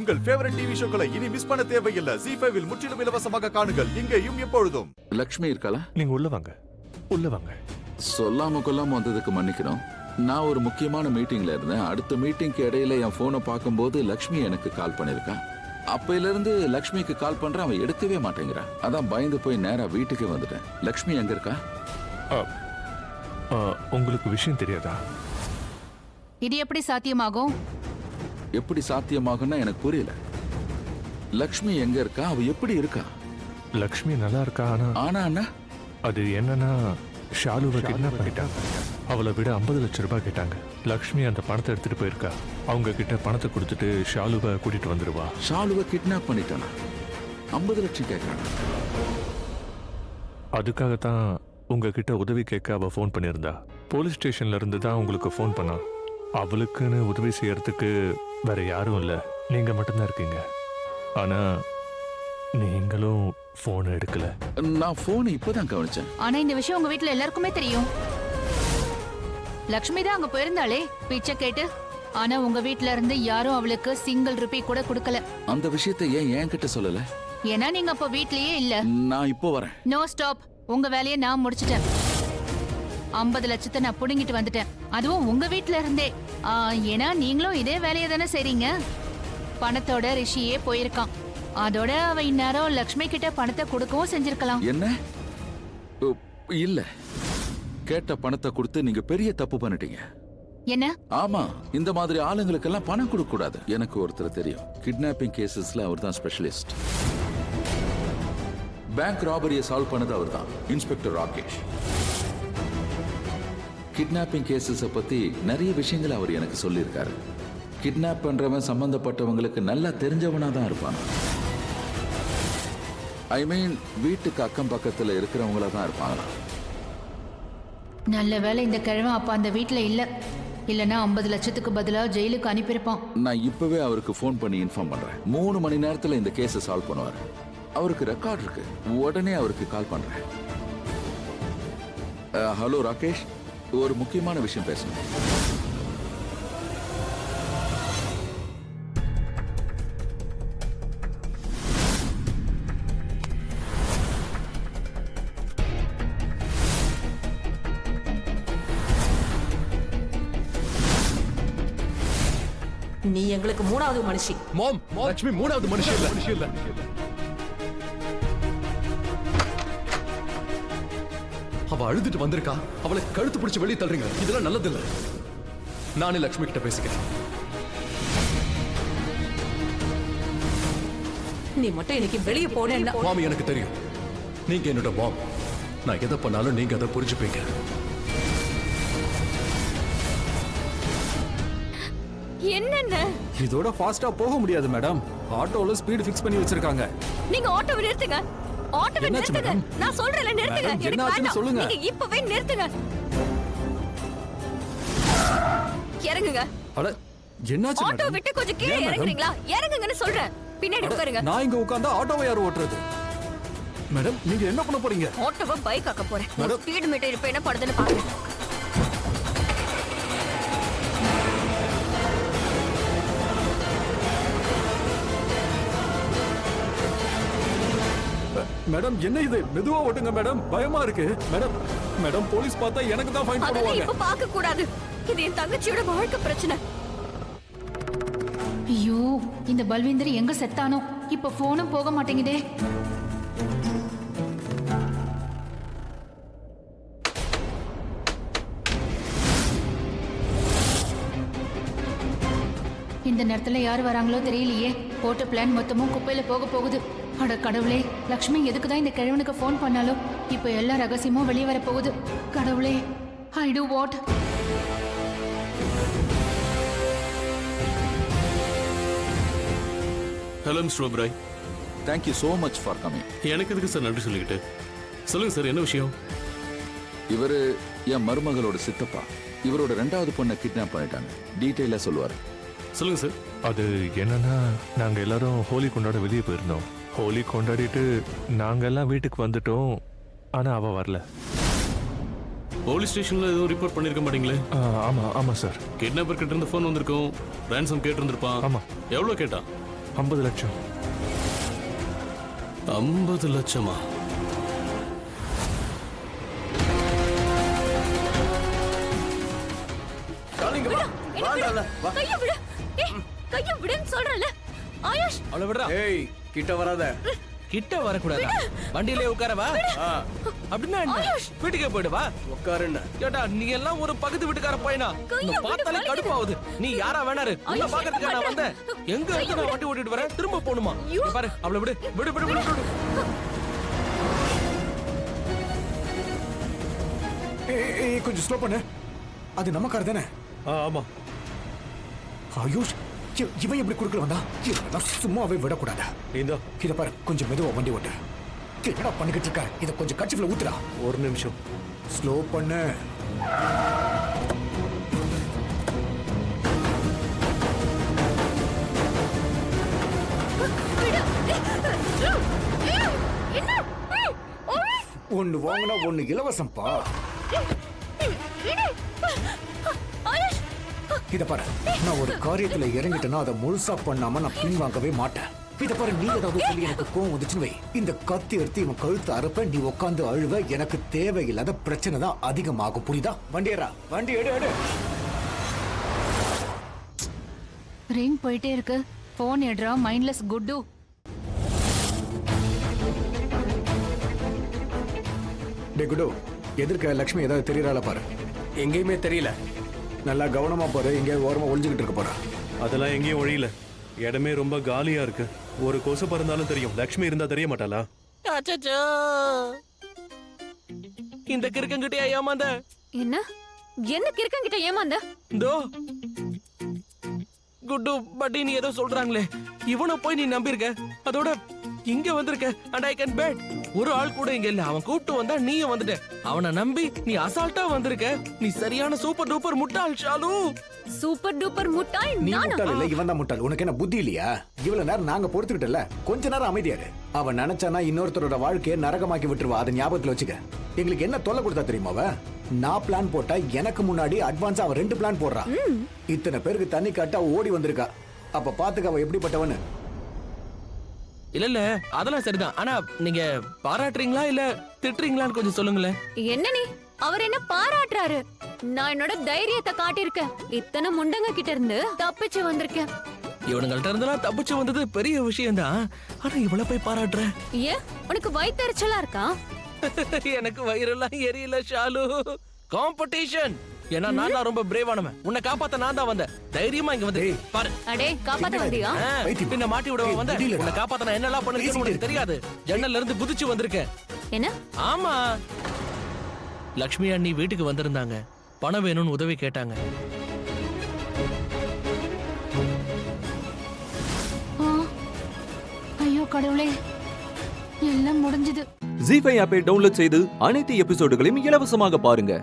உங்கள் favourite TV ஷோக்களை இனி miss பண்ண தேவையில்லை. ZEE5 இல் முற்றிலும் இலவசமாக காணுங்கள். இங்கேயும் எப்பொழுதும். லக்ஷ்மி இருக்காளா? நீங்க உள்ள வாங்க, உள்ள வாங்க. சொல்லாம கொல்லாம வந்ததுக்கு மன்னிக்கணும். நான் ஒரு முக்கியமான மீட்டிங்ல இருந்தேன். அடுத்த மீட்டிங்க்கு இடையில என் போனை பார்க்கும்போது லக்ஷ்மி எனக்கு கால் பண்ணிருக்கா. அப்பையில இருந்து லக்ஷ்மிக்கு கால் பண்றேன், அவன் எடுக்கவே மாட்டேங்கிறான். அதான் பயந்து போய் நேரா வீட்டுக்கு வந்துட்டேன். லக்ஷ்மி எங்க இருக்கா? உங்களுக்கு விஷயம் தெரியாதா? இது எப்படி சாத்தியமாகும்? எப்படி சாத்தியமாகும்னா எனக்கு புரியல. லக்ஷ்மி எங்க இருக்கா? அவ எப்படி இருக்கா? லக்ஷ்மி நல்லா இருக்கா. ஆனா அண்ணா, அது என்னன்னா ஷாலுவை கிட்னாப் பண்ணிட்டாங்க. அவளை விட 50 லட்சம் ரூபாய் கேட்டாங்க. லக்ஷ்மி அந்த பணத்தை எடுத்துட்டு போயிருக்கா. அவங்க கிட்ட பணத்தை கொடுத்துட்டு ஷாலுவை கூட்டிட்டு வந்துருவா. ஷாலுவை கிட்னாப் பண்ணிட்டானா? 50 லட்சம் கேட்கறானா? அதுக்காகத்தான் உங்ககிட்ட உதவி கேட்க அவ ஃபோன் பண்ணியிருந்தா. போலீஸ் ஸ்டேஷன்ல இருந்து தான் உங்களுக்கு ஃபோன் பண்ணா. அவளுக்குன்னு உதவி செய்யறதுக்கு வேற யாரும் இல்லை, நீங்க மட்டும்தான் இருக்கீங்க. ஆனா நீங்களும் போன் எடுக்கல. நான் போன் இப்பதான் கவனிச்சேன். ஆனா இந்த விஷயம் உங்க வீட்ல எல்லாருக்குமே தெரியும். லக்ஷ்மி தான் அங்க போயிருந்தாளே பிச்சை கேட்டு. ஆனா உங்க வீட்ல இருந்து யாரும் அவளுக்கு சிங்கிள் ரூபி கூட கொடுக்கல. அந்த விஷயத்தை ஏன் என்கிட்ட சொல்லல? ஏன்னா நீங்க அப்ப வீட்லயே இல்ல. நான் இப்போ வரேன். No stop. உங்க வேலையை நான் முடிச்சிட்டேன். 50 லட்சத்தை நான் புடுங்கிட்டு வந்துட்டேன். அதுவும் உங்க வீட்ல இருந்தே. ஏன்னா நீங்களும் இதே வேலையை தானே செய்றீங்க. பணத்தோட ரிஷியே போயிருக்கான். அதோட அவ இந்நேரம் லக்ஷ்மி கிட்ட பணத்தை கொடுக்கவும் செஞ்சிருக்கலாம். என்ன? இல்ல, கேட்ட பணத்தை கொடுத்து நீங்க பெரிய தப்பு பண்ணிட்டீங்க. என்ன? ஆமா, இந்த மாதிரி ஆளுங்களுக்கெல்லாம் பணம் கொடுக்க கூடாது. எனக்கு ஒருத்தர் தெரியும். கிட்னாப்பிங் கேசஸ்ல அவர் தான் ஸ்பெஷலிஸ்ட். பேங்க் ராபரியை சால்வ் பண்ணது அவர் தான், இன்ஸ்பெக்டர் ராகேஷ். கிட்னாப்பிங் கேசஸ பத்தி நிறைய விஷயங்கள் அவர் எனக்கு சொல்லியிருக்காரு. கிட்னாப் பண்றவன் சம்பந்தப்பட்டவங்களுக்கு நல்லா தெரிஞ்சவனா தான் இருப்பான். ஐ மீன், வீட்டுக்கு அக்கம் பக்கத்துல இருக்கிறவங்கள தான் இருப்பாங்களா. நல்ல வேலை இந்த கிழமை அப்ப அந்த வீட்ல இல்ல. இல்லனா 50 லட்சத்துக்கு பதிலா ஜெயிலுக்கு அனுப்பியிருப்பான். நான் இப்பவே அவருக்கு ஃபோன் பண்ணி இன்ஃபார்ம் பண்றேன். 3 மணி நேரத்துல இந்த கேஸை சால்வ் பண்ணுவார். அவருக்கு ரெக்கார்ட் இருக்கு. உடனே அவருக்கு கால் பண்றேன். ஹலோ ராகேஷ், ஒரு முக்கியமான விஷயம் பேசணும். நீ எங்களுக்கு 3வது மனுஷி. மாம், லட்சுமி 3வது மனுஷி இல்ல. அவ அழுதுட்டு வந்திருக்கா. அவளை கழுத்து பிடிச்சு வெளியே தள்ளுறீங்க. இதெல்லாம் நல்லது இல்ல. நானே லட்சுமி கிட்ட பேசிக்கிறேன். நீ மட்டும் இன்னைக்கு வெளியே போனேன்னா. மாமி, எனக்கு தெரியும் நீங்க என்னோட மாம். நான் எதை பண்ணாலும் நீங்க அதை புரிஞ்சுப்பீங்க. என்னென்ன? இதோட ஃபாஸ்டா போக முடியாது மேடம். ஆட்டோல ஸ்பீடு ஃபிக்ஸ் பண்ணி வச்சிருக்காங்க. நீங்க ஆட்டோவை நிறுத்துங்க. ஆட்டோவை நிறுத்துங்க. நான் சொல்றேன்ல, நிறுத்துங்க. எனக்கு வேண்டாம். சொல்லுங்க. நீங்க இப்பவே நிறுத்துங்க. இறங்குங்க. அட, என்னாச்சு ஆட்டோ மேடம்? விட்டு கொஞ்சம் கீழே இறங்குறீங்களா? இறங்குங்கன்னு சொல்றேன். பின்னாடி உட்காருங்க. நான் இங்க உட்கார்ந்தா ஆட்டோவை யார் ஓட்டுறது? மேடம், நீங்க என்ன பண்ண போறீங்க? ஆட்டோவை பைக் ஆக்க போறேன். ஸ்பீடு மீட்டர் இப்ப என்ன படுதுன்னு பாருங்க. மேடம், என்ன இது? மெதுவா ஓட்டுங்க மேடம், பயமா இருக்கு. மேடம், மேடம், போலீஸ் பார்த்தா எனக்கு தான் ஃபைன் அதெல்லாம் போடுவாங்க. இப்ப பார்க்க கூடாது. இது என் தங்கச்சியோட வாழ்க்கை பிரச்சனை. ஐயோ, இந்த பல்வேந்தர் எங்க செத்தானோ? இப்ப போனும் போக மாட்டேங்குதே. இந்த நேரத்துல யாரு வராங்களோ தெரியலையே. போட்ட பிளான் மொத்தமும் குப்பையில போக போகுது. அட கடவுளே, லக்ஷ்மி எதுக்கு தான் இந்த கிழவனுக்கு ஃபோன் பண்ணாலும் இப்ப எல்லா ரகசியமும் வெளியே வர போகுது. கடவுளே, I do what? Hello Mister Oberoi. Thank you so much for coming. எனக்கு எதுக்கு சார் நன்றி சொல்லிக்கிட்டு? சொல்லுங்க சார், என்ன விஷயம்? இவரு என் மருமகளோட சித்தப்பா. இவரோட 2வது பொண்ணை கிட்னாப் பண்ணிட்டாங்க. டீட்டெயிலா சொல்லுவாரு. சொல்லுங்க சார். அது என்னன்னா, நாங்க எல்லாரும் ஹோலி கொண்டாட வெளியே போயிருந்தோம். ஹோலி கொண்டாடிட்டு நாங்க எல்லாம் வீட்டுக்கு வந்துட்டோம். ஆனா அவ வரல. போலீஸ் ஸ்டேஷன்ல எதுவும் ரிப்போர்ட் பண்ணிருக்க மாட்டீங்களே? ஆமா ஆமா சார். கிட்னாப்பர் கிட்ட இருந்து ஃபோன் வந்திருக்கும். ரான்சம் கேட்டிருந்திருப்பான். ஆமா. எவ்வளவு கேட்டா? 50 லட்சம். 50 லட்சமா? கைய விடு. கைய விடுன்னு சொல்றல. ஆயுஷ் அவளை விடுறா. ஏய் கிட்ட வராத. கிட்ட வரக்கூடாதா? வண்டியிலே உட்காரவா? அப்படின்னா என்ன? வீட்டுக்கே போயிடுவா. உட்காருன்னு. ஏடா நீ எல்லாம் ஒரு பக்கத்து வீட்டுக்கார பையனா? உன்னை பார்த்தாலே கடுப்பாகுது. நீ யாரா வேணாரு? உன்னை பார்க்கறதுக்கு நான் வந்தேன். எங்க இருந்து நான் வண்டி ஓட்டிட்டு வரேன், திரும்ப போணுமா? இங்க பாரு, அவளை விடு விடு விடு விடு விடு. ஏய் கொஞ்சம் ஸ்லோ பண்ணு. அது நம்ம கார் தானே? ஆமா. ஆயுஷ் இவன் எப்படி குறுக்கல வந்தா? நான் சும்மாவே விடக்கூடாது. இந்தா இத பாரு, கொஞ்சம் மெதுவா வண்டி ஓட்டு. என்னடா பண்ணிக்கிட்டு இருக்க? இத கொஞ்சம் கட்சிஃப்ல ஊத்துடா. ஒரு நிமிஷம். ஸ்லோ பண்ணு. ஒன்னு வாங்கினா ஒன்னு இலவசம்பா. இத பாரு, நான் ஒரு காரியத்துல இறங்கிட்டேன்னா அதை முழுசா பண்ணாம நான் பின்வாங்கவே மாட்டேன். இத பாரு, நீ ஏதாவது சொல்லி எனக்கு கோவம் வந்துச்சுன்னு வை, இந்த கத்தி எடுத்து இவன் கழுத்து அறுப்ப, நீ உட்காந்து அழுவ. எனக்கு தேவையில்லாத பிரச்சனை தான் அதிகமாகும். புரியுதா? வண்டியரா, வண்டி எடு எடு. ரிங் போயிட்டே இருக்கு. போன் எடுறா மைண்ட்லெஸ் குட்டு. டே குடு, எதிர்க்க லக்ஷ்மி ஏதாவது தெரியறாள பாரு. எங்கேயுமே தெரியல. நல்லா கவனமா பாரு, எங்கேயாவது ஓரமா ஒளிஞ்சுக்கிட்டு இருக்க போறா. அதெல்லாம் எங்கேயும் ஒழியல. இடமே ரொம்ப காலியா இருக்கு. ஒரு கொசு பறந்தாலும் தெரியும், லக்ஷ்மி இருந்தா தெரிய மாட்டாளா? அச்சச்சோ, இந்த கிறுக்கங்கிட்டயா ஏமாந்த? என்ன என்ன கிறுக்கங்கிட்ட ஏமாந்த? இதோ குட்டு பட்டி நீ ஏதோ சொல்றாங்களே, இவனை போய் நீ நம்பியிருக்க. அதோட இங்க வந்திருக்க. அண்ட் ஐ கேன் பெட் ஒரு ஆள் கூட இங்க இல்ல. அவன் கூப்பிட்டு வந்தா நீயும் வந்துட்ட. அவனை நம்பி நீ அசால்ட்டா வந்திருக்க. நீ சரியான சூப்பர் டூப்பர் முட்டாள் ஷாலு. சூப்பர் டூப்பர் முட்டாள் நீ நானா? முட்டாள் இல்ல, இவன் தான் முட்டாள். உனக்கு என்ன புத்தி இல்லையா? இவ்வளவு நேரம் நாங்க பொறுத்துக்கிட்டல, கொஞ்ச நேரம் அமைதியாரு. அவன் நினைச்சானா இன்னொருத்தரோட வாழ்க்கையை நரகமாக்கி விட்டுருவா. அதை ஞாபகத்துல வச்சுக்க. எங்களுக்கு என்ன தொல்லை கொடுத்தா தெரியுமா? அவ நான் பிளான் போட்டா எனக்கு முன்னாடி அட்வான்ஸா அவ 2 பிளான் போடுறா. இத்தனை பேருக்கு தண்ணி காட்ட ஓடி வந்திருக்கா. அப்ப பாத்துக்க அவ எப்படிப்பட்டவனு. இல்ல இல்ல அதெல்லாம் சரிதான். ஆனா நீங்க பாராட்டுறீங்களா இல்ல திட்டுறீங்களான்னு கொஞ்சம் சொல்லுங்களேன். என்ன நீ? அவர் என்ன பாராட்டுறாரு? நான் என்னோட தைரியத்தை காட்டியிருக்கேன். இத்தனை முண்டங்க கிட்ட இருந்து தப்பிச்சு வந்திருக்கேன். இவனுங்கள்ட்ட இருந்தெல்லாம் தப்பிச்சு வந்தது பெரிய விஷயம் தான். ஆனா இவ்வளவு போய் பாராட்டுற? ஏன் உனக்கு வயித்தெரிச்சலா இருக்கா? எனக்கு வயிறெல்லாம் எரியல ஷாலு. காம்படிஷன். ஏன்னா நான் தான் ரொம்ப பிரேவானவன். உன்னை காப்பாத்த நான் தான் வந்தேன். தைரியமா இங்க வந்து பாரு. அடே காப்பாத்த வந்தியா? பின்ன மாட்டி விட வந்த. உன்னை காப்பாத்த நான் என்னெல்லாம் பண்ணிருக்கேன்னு உனக்கு தெரியாது. ஜன்னல்ல இருந்து குதிச்சு வந்திருக்கேன். என்ன? ஆமா, லக்ஷ்மி அண்ணி வீட்டுக்கு வந்திருந்தாங்க. பணம் வேணும்னு உதவி கேட்டாங்க. ஐயோ கடவுளே, எல்லாம் முடிஞ்சது. ஜீ5 ஆப்பை டவுன்லோட் செய்து அனைத்து எபிசோடுகளையும் இலவசமாக பாருங்க.